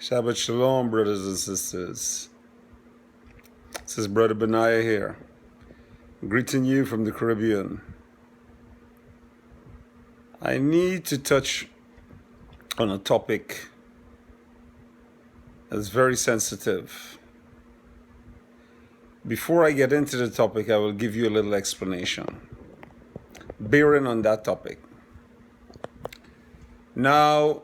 Shabbat Shalom, brothers and sisters. This is Brother Bnei here, greeting you from the Caribbean. I need to touch on a topic that's very sensitive. Before I get into the topic, I will give you a little explanation, bearing on that topic. Now,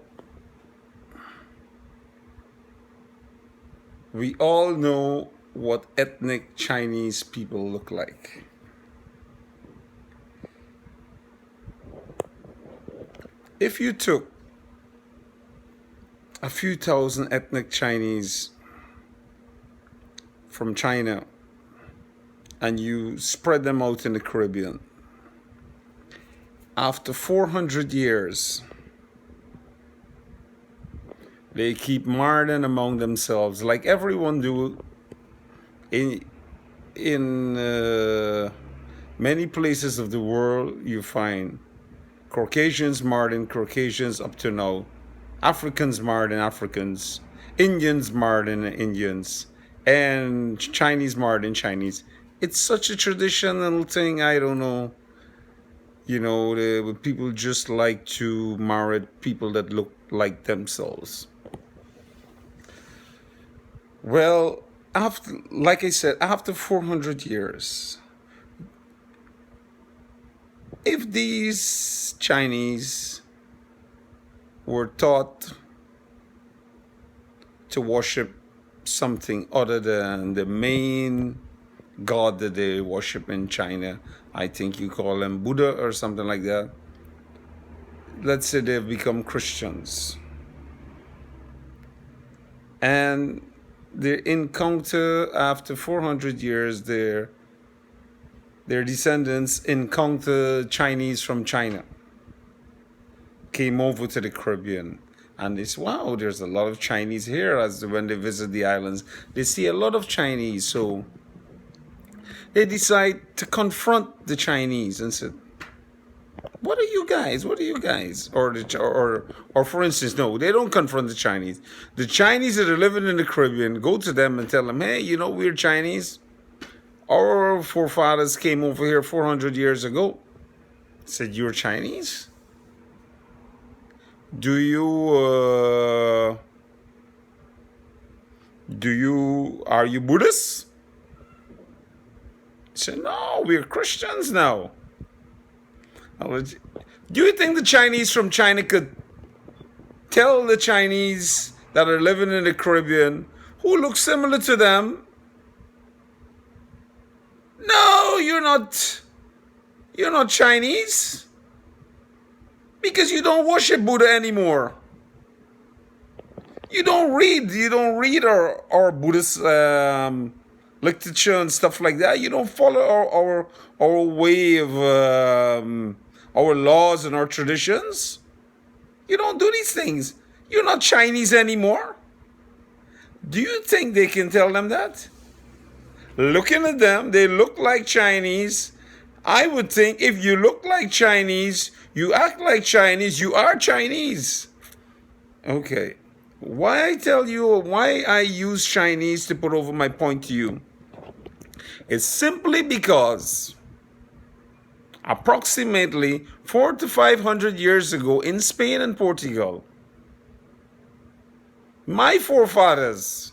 we all know what ethnic Chinese people look like. If you took a few thousand ethnic Chinese from China and you spread them out in the Caribbean, after 400 years, they keep marring among themselves like everyone do in many places of the world. You find Caucasians marred in Caucasians up to now, Africans marred in Africans, Indians marred in Indians, and Chinese marred in Chinese. It's such a traditional thing, I don't know. You know, people just like to marry people that look like themselves. Well, like I said, after 400 years, if these Chinese were taught to worship something other than the main god that they worship in China, I think you call them Buddha or something like that. Let's say they've become Christians. And their encounter after 400 years, their descendants encountered Chinese from China, came over to the Caribbean, and they say, wow, there's a lot of Chinese here. As when they visit the islands, they see a lot of Chinese, so they decide to confront the Chinese and said, what are you guys? What are you guys? Or for instance, no, they don't confront the Chinese. The Chinese that are living in the Caribbean go to them and tell them, hey, you know, we're Chinese. Our forefathers came over here 400 years ago. Said, you're Chinese? Are you Buddhists? Said, no, we're Christians now. Do you think the Chinese from China could tell the Chinese that are living in the Caribbean who look similar to them, no, you're not Chinese, because you don't worship Buddha anymore. You don't read our Buddhist literature and stuff like that. You don't follow our way of our laws and our traditions. You don't do these things. You're not Chinese anymore. Do you think they can tell them that? Looking at them, they look like Chinese. I would think if you look like Chinese, you act like Chinese, you are Chinese. Okay. Why I use Chinese to put over my point to you? It's simply because approximately 400 to 500 years ago in Spain and Portugal, my forefathers,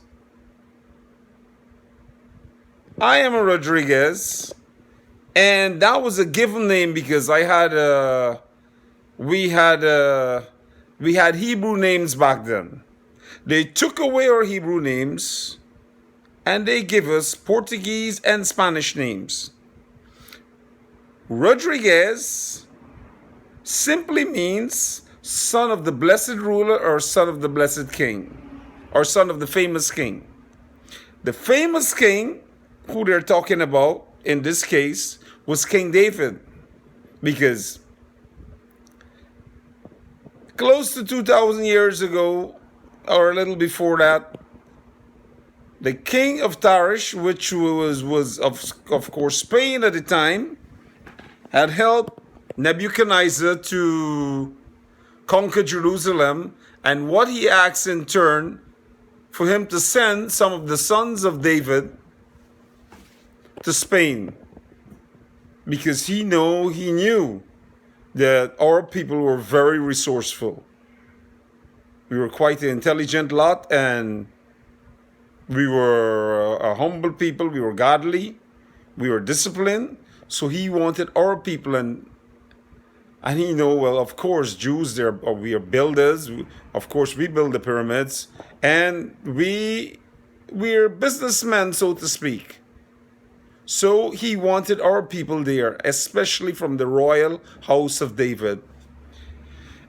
I am a Rodriguez, and that was a given name because we had Hebrew names back then. They took away our Hebrew names and they give us Portuguese and Spanish names. Rodriguez simply means son of the blessed ruler or son of the blessed king or son of the famous king. The famous king who they're talking about in this case was King David, because close to 2,000 years ago or a little before that, the king of Tarish, which was of course Spain at the time, had helped Nebuchadnezzar to conquer Jerusalem, and what he asked in turn for him to send some of the sons of David to Spain, because he knew that our people were very resourceful. We were quite an intelligent lot, and we were a humble people. We were godly. We were disciplined. So he wanted our people, and he well, of course, Jews, we are builders. Of course, we build the pyramids, and we're businessmen, so to speak. So he wanted our people there, especially from the royal house of David.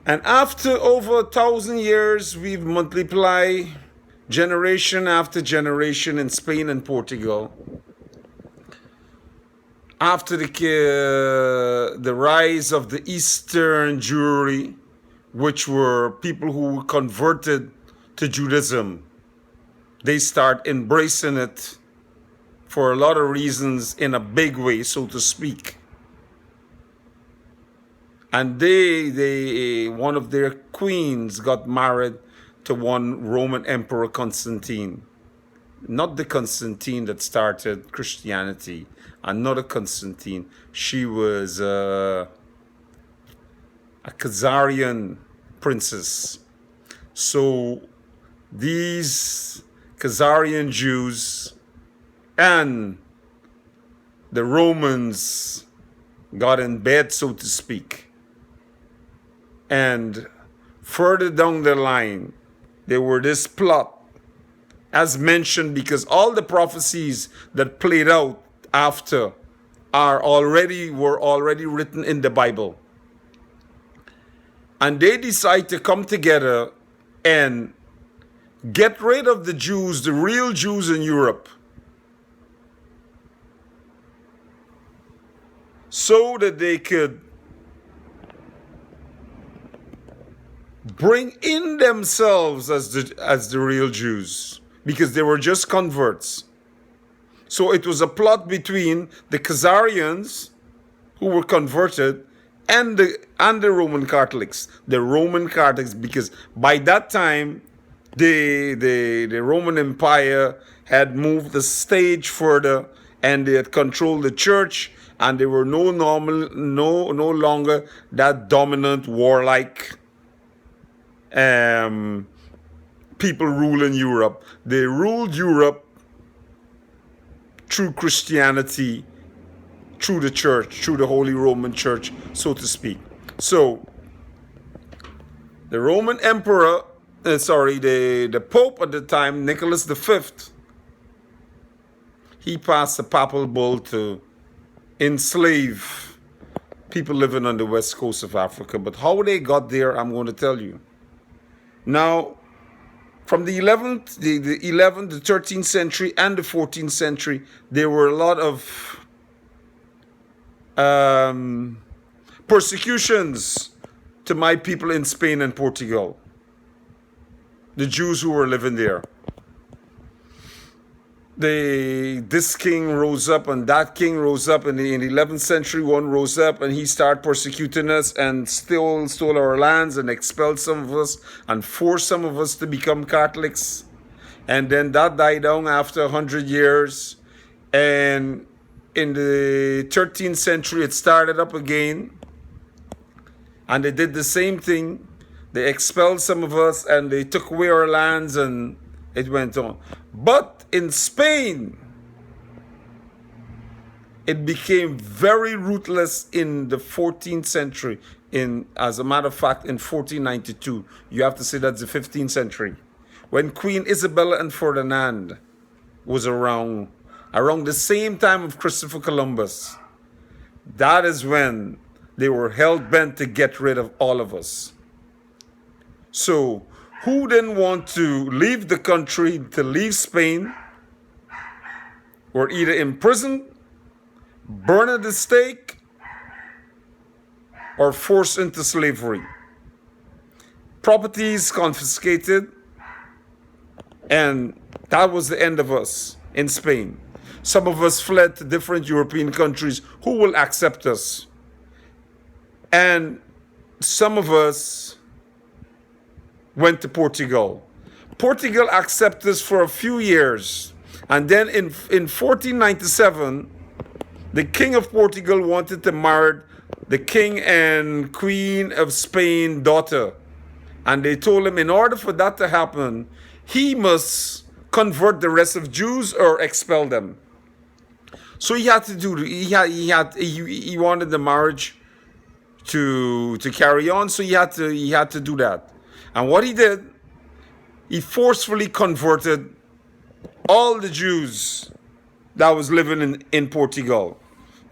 And after over 1,000 years, we've multiplied generation after generation in Spain and Portugal. After the rise of the Eastern Jewry, which were people who converted to Judaism, they start embracing it for a lot of reasons in a big way, so to speak. And one of their queens got married to one Roman Emperor, Constantine. Not the Constantine that started Christianity, another Constantine. She was a Khazarian princess. So these Khazarian Jews and the Romans got in bed, so to speak. And further down the line, there were this plot, as mentioned, because all the prophecies that played out after were already written in the Bible. And they decide to come together and get rid of the Jews, the real Jews in Europe, so that they could bring in themselves as the real Jews, because they were just converts. So it was a plot between the Khazarians, who were converted, and the Roman Catholics. The Roman Catholics, because by that time the Roman Empire had moved the stage further, and they had controlled the church, and they were no longer that dominant, warlike people ruling Europe. They ruled Europe through Christianity, through the church, through the Holy Roman Church, so to speak. So the Roman Emperor, the Pope at the time, Nicholas V, he passed a papal bull to enslave people living on the west coast of Africa. But how they got there, I'm going to tell you. Now, from the 11th, the 13th century, and the 14th century, there were a lot of persecutions to my people in Spain and Portugal, the Jews who were living there. This king rose up and that king rose up, and in the 11th century one rose up, and he started persecuting us and stole our lands and expelled some of us and forced some of us to become Catholics. And then that died down after 100 years. And in the 13th century it started up again, and they did the same thing. They expelled some of us and they took away our lands, and it went on. But in Spain, it became very ruthless in the 14th century. As a matter of fact, in 1492, you have to say that's the 15th century, when Queen Isabella and Ferdinand was around the same time of Christopher Columbus. That is when they were hell-bent to get rid of all of us. So who didn't want to leave the country, to leave Spain, were either imprisoned, burned at the stake, or forced into slavery. Properties confiscated, and that was the end of us in Spain. Some of us fled to different European countries who will accept us. And some of us went to Portugal. Portugal accepted us for a few years. And then in 1497, the King of Portugal wanted to marry the King and Queen of Spain daughter. And they told him in order for that to happen, he must convert the rest of Jews or expel them. So he had to do. He wanted the marriage to carry on. So he had to do that. And what he did, he forcefully converted all the Jews that was living in Portugal.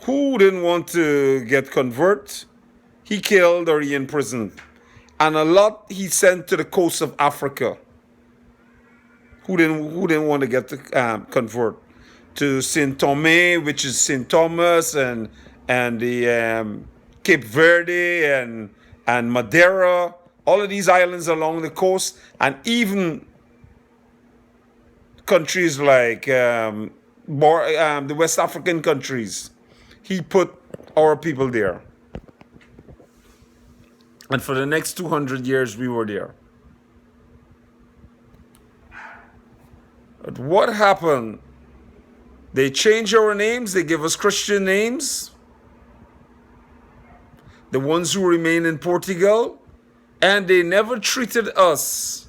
Who didn't want to get convert? He killed or he imprisoned. And a lot he sent to the coast of Africa. Who didn't want to get to convert? To Saint Thomas, which is Saint Thomas, and the Cape Verde and Madeira, all of these islands along the coast, and even countries like the West African countries. He put our people there. And for the next 200 years, we were there. But what happened? They changed our names. They give us Christian names. The ones who remain in Portugal. And they never treated us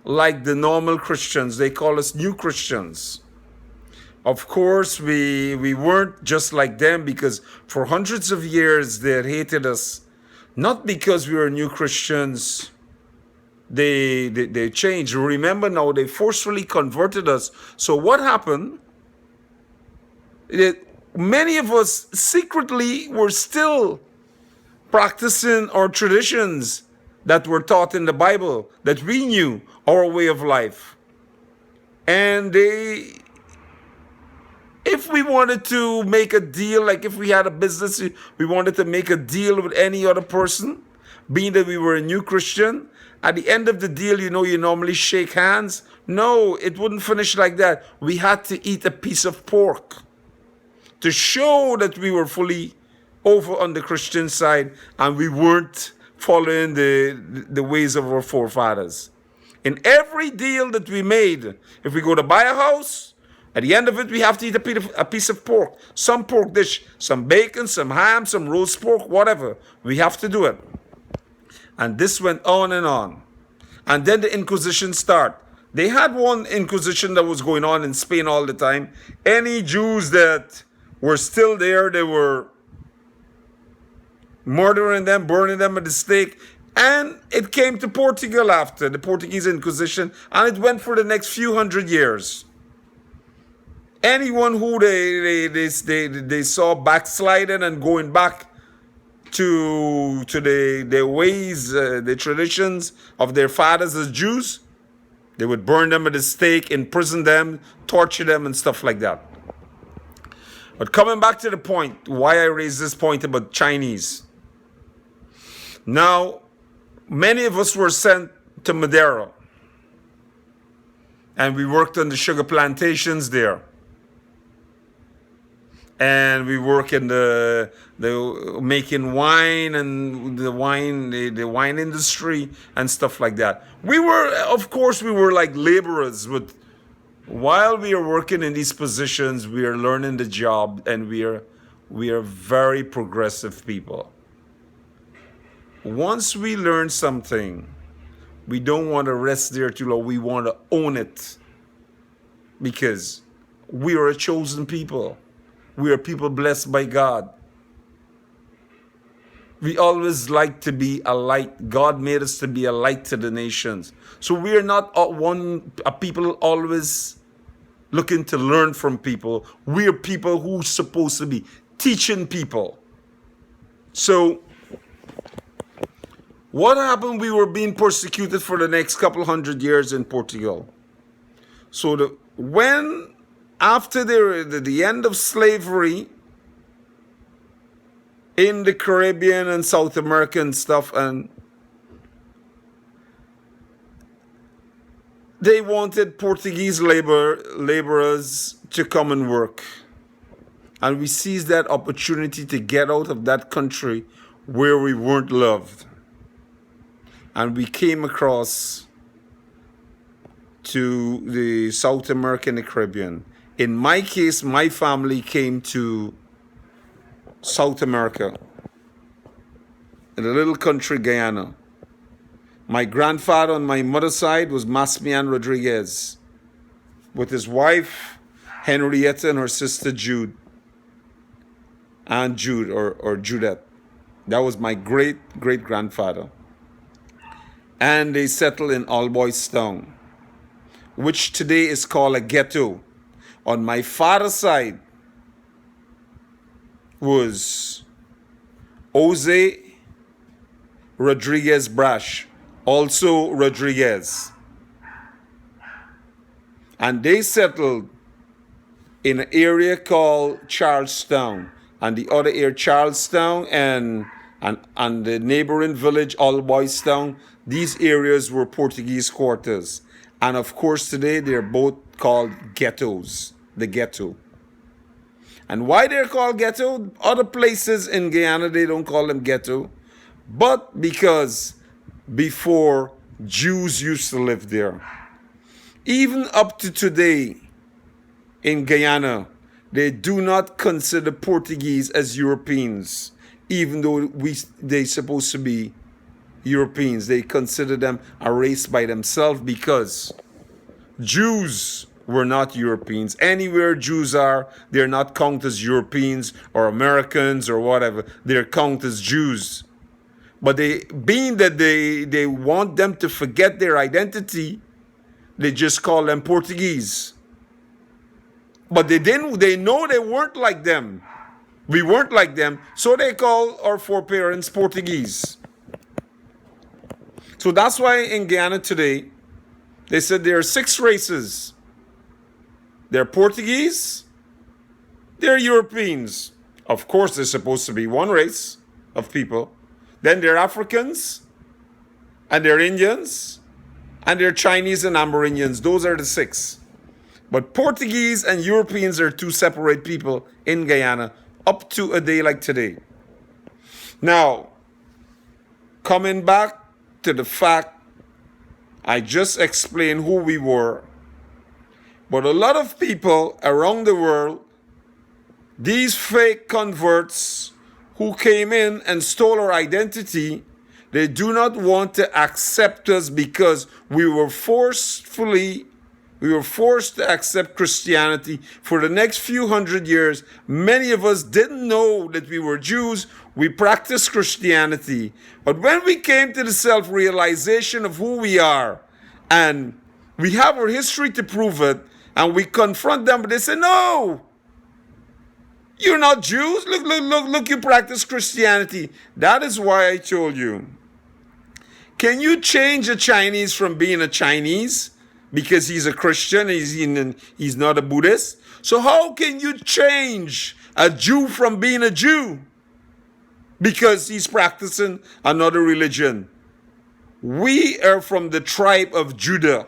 like the normal Christians. They call us new Christians. Of course, we weren't just like them, because for hundreds of years they had hated us. Not because we were new Christians. They changed. Remember now, they forcefully converted us. So what happened? Many of us secretly were still practicing our traditions that were taught in the Bible, that we knew, our way of life. And if we wanted to make a deal, like if we had a business, we wanted to make a deal with any other person, being that we were a new Christian, at the end of the deal, you normally shake hands. No, it wouldn't finish like that. We had to eat a piece of pork to show that we were fully over on the Christian side and we weren't following the ways of our forefathers. In every deal that we made, if we go to buy a house, at the end of it, we have to eat a piece of pork. Some pork dish, some bacon, some ham, some roast pork, whatever. We have to do it. And this went on and on. And then the Inquisition started. They had one Inquisition that was going on in Spain all the time. Any Jews that were still there, they were murdering them, burning them at the stake. And it came to Portugal after the Portuguese Inquisition, and it went for the next few hundred years. Anyone who they saw backsliding and going back to their ways, the traditions of their fathers as Jews, they would burn them at the stake, imprison them, torture them, and stuff like that. But coming back to the point, why I raised this point about Chinese. Now, many of us were sent to Madeira, and we worked on the sugar plantations there. And we work in the making wine and the wine industry and stuff like that. We were, of course, like laborers, but while we are working in these positions, we are learning the job, and we are very progressive people. Once we learn something, we don't want to rest there too long. We want to own it, because we are a chosen people. We are people blessed by God. We always like to be a light. God made us to be a light to the nations. So we are not a people always looking to learn from people. We are people who are supposed to be teaching people. So what happened? We were being persecuted for the next couple hundred years in Portugal. So after the end of slavery in the Caribbean and South America and stuff, and they wanted Portuguese laborers to come and work. And we seized that opportunity to get out of that country where we weren't loved. And we came across to the South America and the Caribbean. In my case, my family came to South America, in a little country, Guyana. My grandfather on my mother's side was Masmian Rodriguez, with his wife, Henrietta, and her sister Jude. Aunt Jude, or Judith. That was my great-great-grandfather. And they settled in All Boys Town, which today is called a ghetto. On my father's side was Jose Rodriguez Brash, also Rodriguez. And they settled in an area called Charlestown, and the other area, Charlestown and the neighboring village, All Boys Town. These areas were Portuguese quarters. And of course, today they're both called ghettos, the ghetto. And why they're called ghetto? Other places in Guyana, they don't call them ghetto. But because before, Jews used to live there. Even up to today, in Guyana, they do not consider Portuguese as Europeans, even though they're supposed to be Europeans. They consider them a race by themselves because Jews were not Europeans. Anywhere Jews are, they're not counted as Europeans or Americans or whatever. They're counted as Jews. But being that they want them to forget their identity, they just call them Portuguese. But they know they weren't like them. We weren't like them, so they call our foreparents Portuguese. So that's why in Guyana today, they said there are 6 races. They're Portuguese, they're Europeans. Of course, there's supposed to be one race of people. Then they're Africans, and they're Indians, and they're Chinese and Amerindians. Those are the 6. But Portuguese and Europeans are 2 separate people in Guyana up to a day like today. Now, coming back to the fact I just explained who we were, but a lot of people around the world, these fake converts who came in and stole our identity, they do not want to accept us because we were forced to accept Christianity for the next few hundred years. Many of us didn't know that we were Jews. We practiced Christianity. But when we came to the self-realization of who we are, and we have our history to prove it, and we confront them, but they say, no, you're not Jews. Look, you practice Christianity. That is why I told you, can you change a Chinese from being a Chinese? Because he's a Christian, he's not a Buddhist. So how can you change a Jew from being a Jew? Because he's practicing another religion. We are from the tribe of Judah.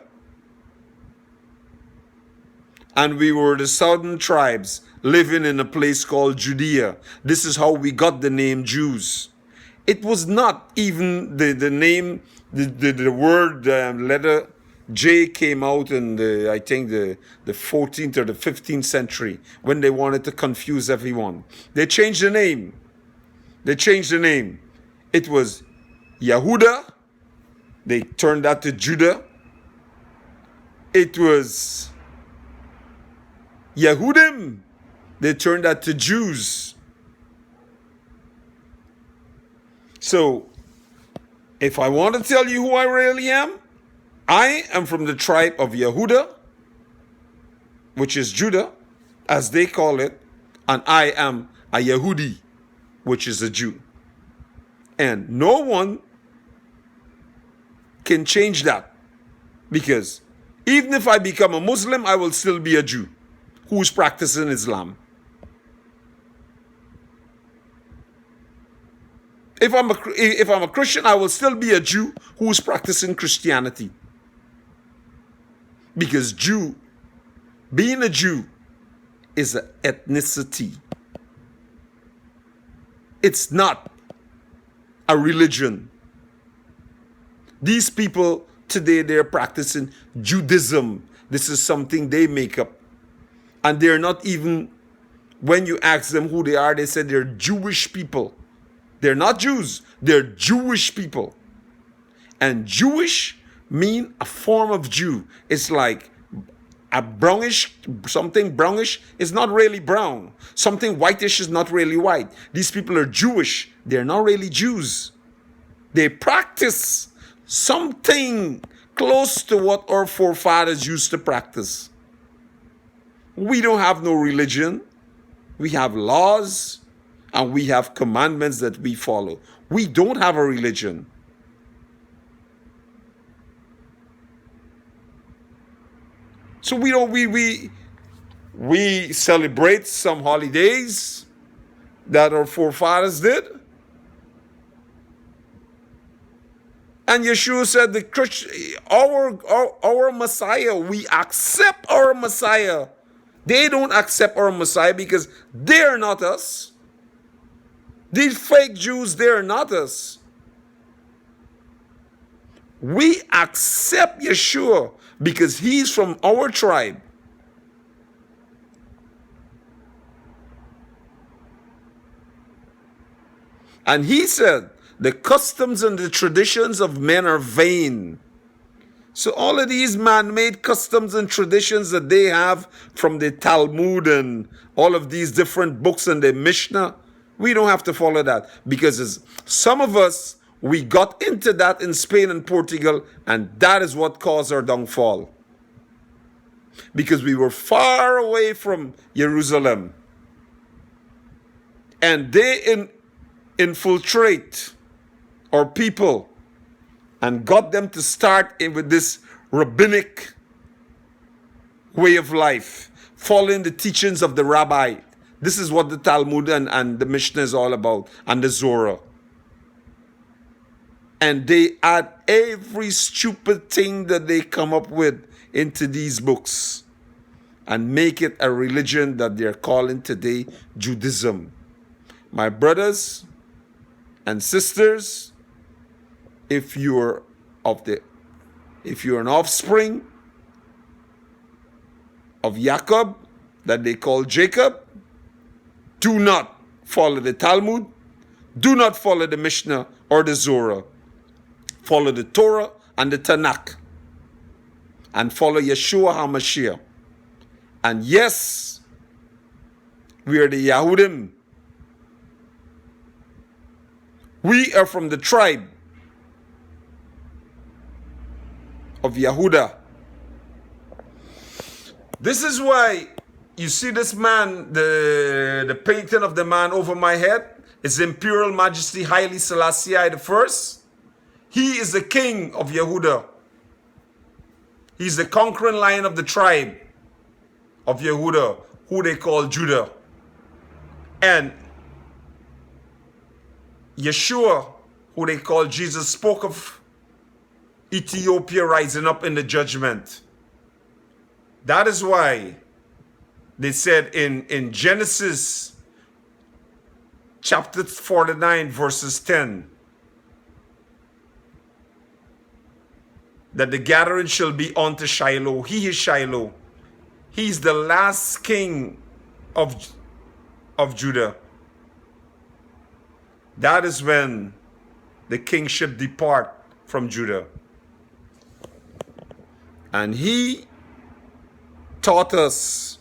And we were the southern tribes living in a place called Judea. This is how we got the name Jews. It was not even the name, the word, letter J came out in I think the 14th or the 15th century when they wanted to confuse everyone. They changed the name. It was Yehuda. They turned that to Judah. It was Yehudim. They turned that to Jews. So, if I want to tell you who I really am, I am from the tribe of Yehuda, which is Judah, as they call it, and I am a Yehudi, which is a Jew. And no one can change that, because even if I become a Muslim, I will still be a Jew who is practicing Islam. If I'm a Christian, I will still be a Jew who is practicing Christianity. Because being a Jew is an ethnicity. It's not a religion. These people today they're practicing Judaism. This is something they make up. And they're not even, when you ask them who they are, they say they're Jewish people. They're not Jews, they're Jewish people. And Jewish mean a form of Jew. It's like a brownish, something brownish is not really brown. Something whitish is not really white. These people are Jewish. They're not really Jews. They practice something close to what our forefathers used to practice. We don't have no religion. We have laws and we have commandments that we follow. We don't have a religion. So we celebrate some holidays that our forefathers did. And Yeshua said our Messiah, we accept our Messiah. They don't accept our Messiah because they're not us. These fake Jews, they're not us. We accept Yeshua because he's from our tribe. And he said, the customs and the traditions of men are vain. So all of these man-made customs and traditions that they have from the Talmud and all of these different books and the Mishnah, we don't have to follow that. Because some of us, we got into that in Spain and Portugal, and that is what caused our downfall. Because we were far away from Jerusalem. And they infiltrate our people and got them to start with this rabbinic way of life, following the teachings of the rabbi. This is what the Talmud and the Mishnah is all about, and the Zohar. And they add every stupid thing that they come up with into these books and make it a religion that they're calling today Judaism. My brothers and sisters, if you're an offspring of Jacob, that they call Jacob, do not follow the Talmud, do not follow the Mishnah or the Zohar. Follow the Torah and the Tanakh. And follow Yeshua HaMashiach. And yes, we are the Yahudim. We are from the tribe of Yehuda. This is why you see this man, the painting of the man over my head, His Imperial Majesty Haile Selassie I. He is the king of Yehuda. He's the conquering lion of the tribe of Yehuda, who they call Judah. And Yeshua, who they call Jesus, spoke of Ethiopia rising up in the judgment. That is why they said in Genesis chapter 49 verses 10 that the gathering shall be unto Shiloh. He is Shiloh. He's the last king of Judah. That is when the kingship depart from Judah. And he taught us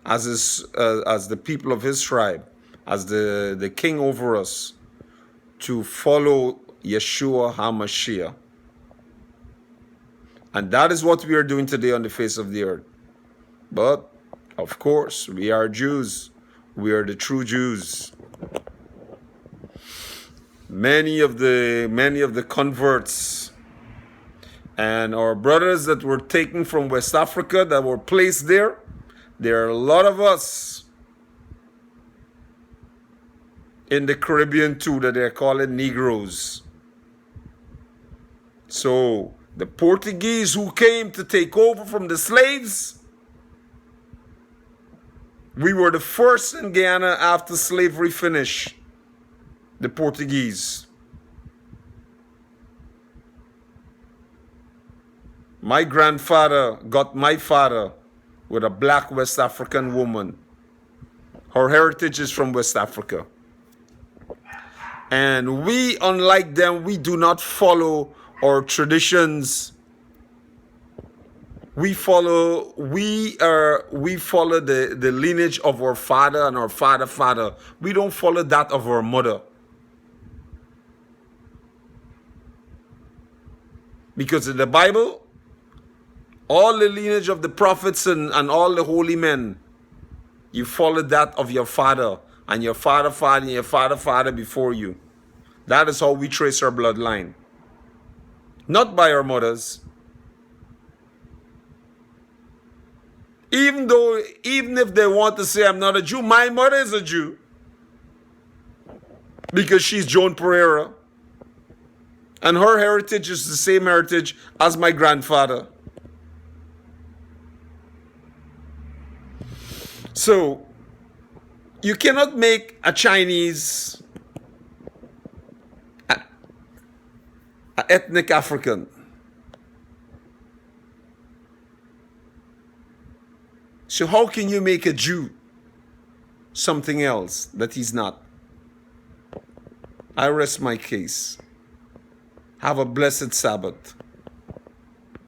as the people of his tribe, as the king over us, to follow Yeshua HaMashiach. And that is what we are doing today on the face of the earth. But, of course, we are Jews. We are the true Jews. Many of the converts and our brothers that were taken from West Africa, that were placed there, there are a lot of us in the Caribbean too that they're calling Negroes. So the Portuguese who came to take over from the slaves, we were the first in Guyana after slavery finished. The Portuguese. My grandfather got my father with a black West African woman. Her heritage is from West Africa. And we, unlike them, we do not follow our traditions. We follow the lineage of our father and our father. We don't follow that of our mother. Because in the Bible, all the lineage of the prophets and all the holy men, you follow that of your father and your father and your father before you. That is how we trace our bloodline. Not by our mothers. Even if they want to say I'm not a Jew, my mother is a Jew. Because she's Joan Pereira. And her heritage is the same heritage as my grandfather. So, you cannot make a Chinese a ethnic African. So how can you make a Jew something else that he's not? I rest my case. Have a blessed Sabbath.